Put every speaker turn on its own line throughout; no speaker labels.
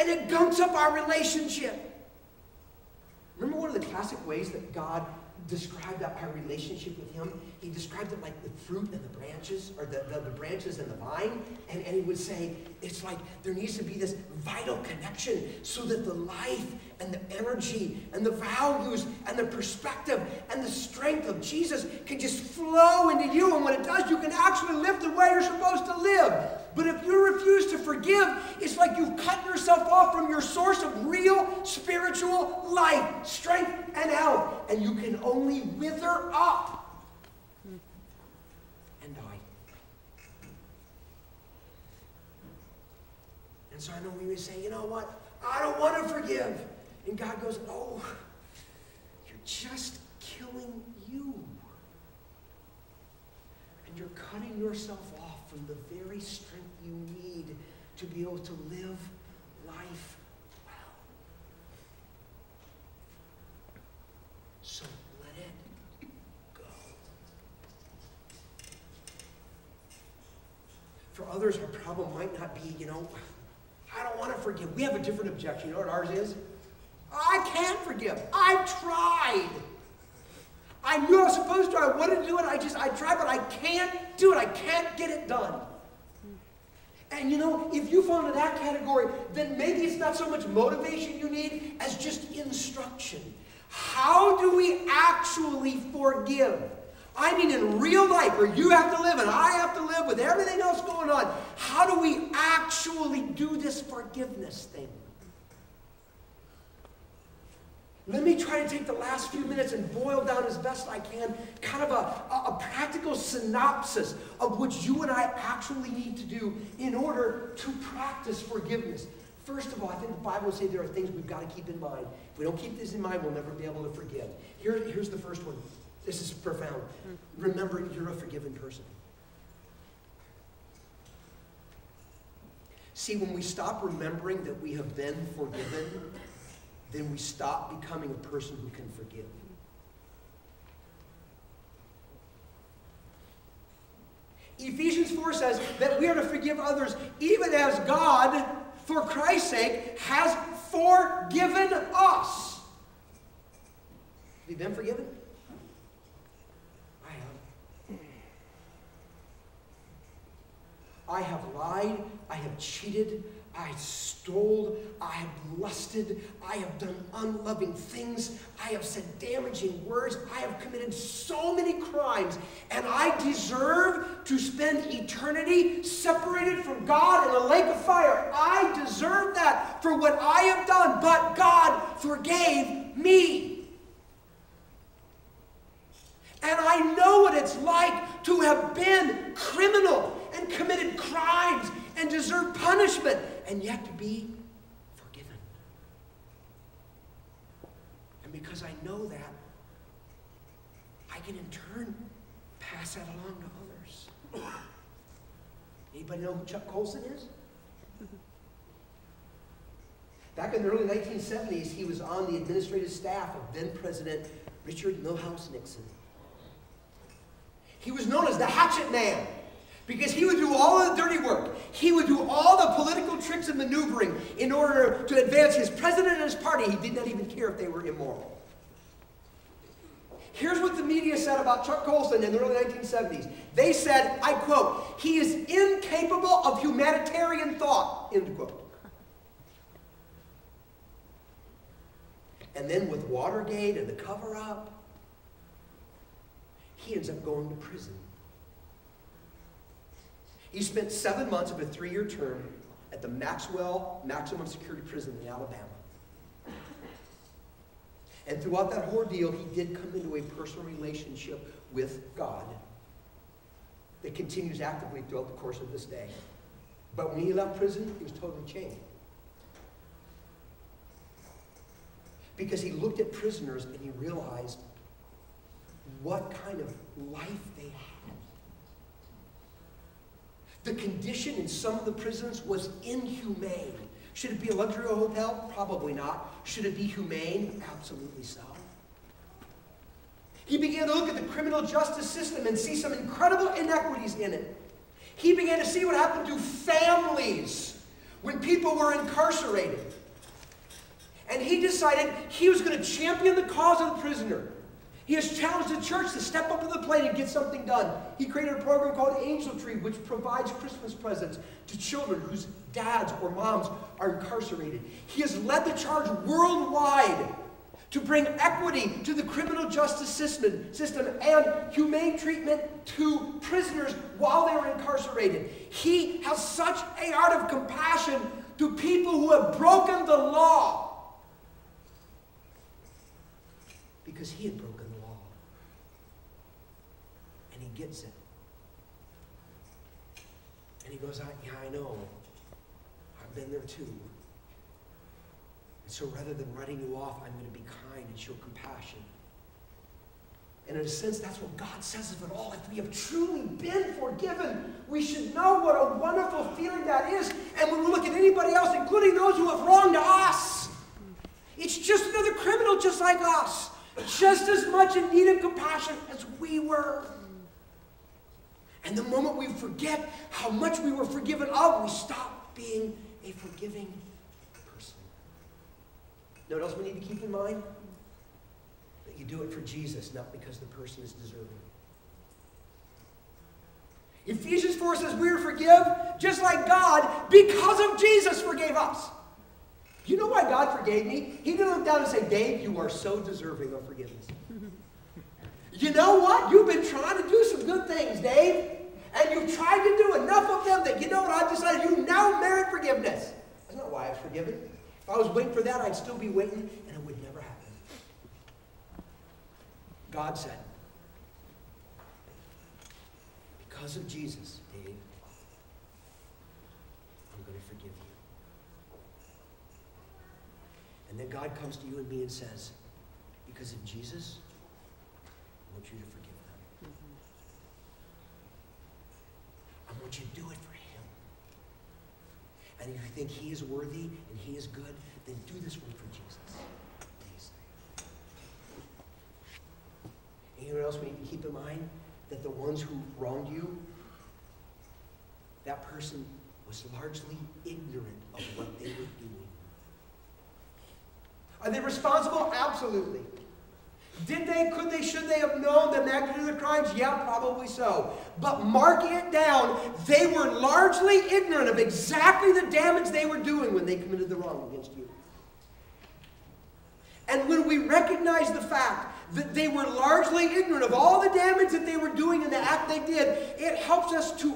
And it gunks up our relationship. Remember one of the classic ways that God described our relationship with him? He described it like the fruit and the branches, or the branches and the vine. And he would say, it's like there needs to be this vital connection so that the life and the energy and the values and the perspective and the strength of Jesus can just flow into you. And when it does, you can actually live the way you're supposed to live. But if you refuse to forgive, it's like you've cut yourself off from your source of real spiritual life, strength, and health. And you can only wither up and die. And so I know we would say, you know what? I don't want to forgive. And God goes, oh, you're just killing you. And you're cutting yourself off from the very strength you need to be able to live life well. So let it go. For others, our problem might not be, I don't want to forgive. We have a different objection. You know what ours is? I can't forgive. I've tried. I knew I was supposed to. I wanted to do it. I tried, but I can't do it. I can't get it done. And if you fall into that category, then maybe it's not so much motivation you need as just instruction. How do we actually forgive? I mean in real life, where you have to live and I have to live with everything else going on. How do we actually do this forgiveness thing? Let me try to take the last few minutes and boil down as best I can kind of a practical synopsis of what you and I actually need to do in order to practice forgiveness. First of all, I think the Bible will say there are things we've got to keep in mind. If we don't keep this in mind, we'll never be able to forgive. Here's the first one. This is profound. Remember, you're a forgiven person. See, when we stop remembering that we have been forgiven, then we stop becoming a person who can forgive. Ephesians 4 says that we are to forgive others even as God, for Christ's sake, has forgiven us. Have you been forgiven? I have. I have lied. I have cheated. I stole, I have lusted, I have done unloving things, I have said damaging words, I have committed so many crimes, and I deserve to spend eternity separated from God in a lake of fire. I deserve that for what I have done, but God forgave me. And I know what it's like to have been criminal and committed crimes and deserve punishment, and yet to be forgiven. And because I know that, I can in turn pass that along to others. Anybody know who Chuck Colson is? Back in the early 1970s, he was on the administrative staff of then President Richard Milhouse Nixon. He was known as the hatchet man, because he would do all of the dirty work. He would do all the political tricks and maneuvering in order to advance his president and his party. He did not even care if they were immoral. Here's what the media said about Chuck Colson in the early 1970s. They said, I quote, "He is incapable of humanitarian thought," end quote. And then with Watergate and the cover-up, he ends up going to prison. He spent 7 months of a 3-year term at the Maxwell Maximum Security Prison in Alabama. And throughout that ordeal, he did come into a personal relationship with God that continues actively throughout the course of this day. But when he left prison, he was totally changed. Because he looked at prisoners and he realized what kind of life they had. The condition in some of the prisons was inhumane. Should it be a luxury hotel? Probably not. Should it be humane? Absolutely so. He began to look at the criminal justice system and see some incredible inequities in it. He began to see what happened to families when people were incarcerated. And he decided he was going to champion the cause of the prisoner. He has challenged the church to step up to the plate and get something done. He created a program called Angel Tree, which provides Christmas presents to children whose dads or moms are incarcerated. He has led the charge worldwide to bring equity to the criminal justice system and humane treatment to prisoners while they were incarcerated. He has such a heart of compassion to people who have broken the law, because he had broken the law. And he gets it. And he goes, yeah, I know. I've been there too. And so rather than writing you off, I'm going to be kind and show compassion. And in a sense, that's what God says of it all. If we have truly been forgiven, we should know what a wonderful feeling that is. And when we look at anybody else, including those who have wronged us, it's just another criminal just like us, just as much in need of compassion as we were. And the moment we forget how much we were forgiven of, we stop being a forgiving person. You know what else we need to keep in mind? That you do it for Jesus, not because the person is deserving. Ephesians 4 says we are forgiven just like God, because of Jesus, forgave us. You know why God forgave me? He didn't look down and say, Dave, you are so deserving of forgiveness. You know what? You've been trying to do some good things, Dave. And you've tried to do enough of them that, you know what, I've decided you now merit forgiveness. That's not why I was forgiven. If I was waiting for that, I'd still be waiting, and it would never happen. God said, because of Jesus, Dave, I'm going to forgive you. And then God comes to you and me and says, because of Jesus, I want you to forgive them. I want you to do it for him. And if you think he is worthy and he is good, then do this one for Jesus. Please. And you know what else we need to keep in mind? That the ones who wronged you, that person was largely ignorant of what they were doing. Are they responsible? Absolutely. Did they, could they, should they have known the magnitude of the crimes? Yeah, probably so. But marking it down, they were largely ignorant of exactly the damage they were doing when they committed the wrong against you. And when we recognize the fact that they were largely ignorant of all the damage that they were doing in the act they did, it helps us to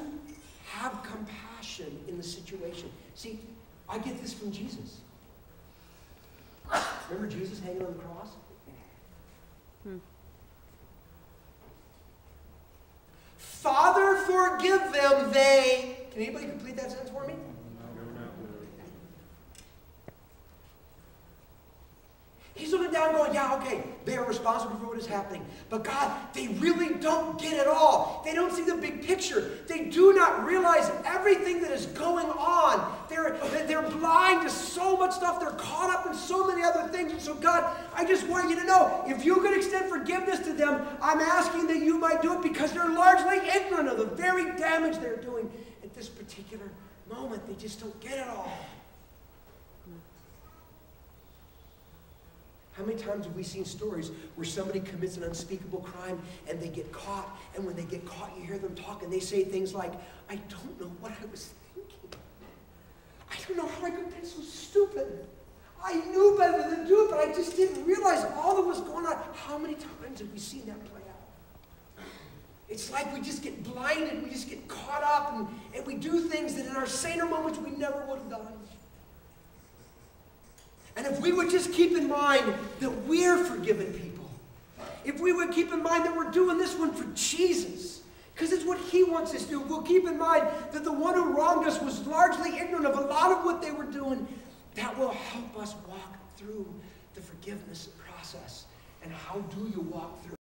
have compassion in the situation. See, I get this from Jesus. Remember Jesus hanging on the cross? Father, forgive them, they... Can anybody complete that sentence for me? He's looking down going, yeah, okay, they are responsible for what is happening. But God, they really don't get it all. They don't see the big picture. They do not realize everything that is going on. They're blind to so much stuff. They're caught up in so many other things. And so God, I just want you to know, if you could extend forgiveness to them, I'm asking that you might do it because they're largely ignorant of the very damage they're doing at this particular moment. They just don't get it all. How many times have we seen stories where somebody commits an unspeakable crime and they get caught, and when they get caught, you hear them talk and they say things like, I don't know what I was thinking. I don't know how I could be so stupid. I knew better than to do it, but I just didn't realize all that was going on. How many times have we seen that play out? It's like we just get blinded, we just get caught up, and we do things that in our saner moments we never would have done. And if we would just keep in mind that we're forgiven people, if we would keep in mind that we're doing this one for Jesus, because it's what he wants us to do, if we'll keep in mind that the one who wronged us was largely ignorant of a lot of what they were doing, that will help us walk through the forgiveness process. And how do you walk through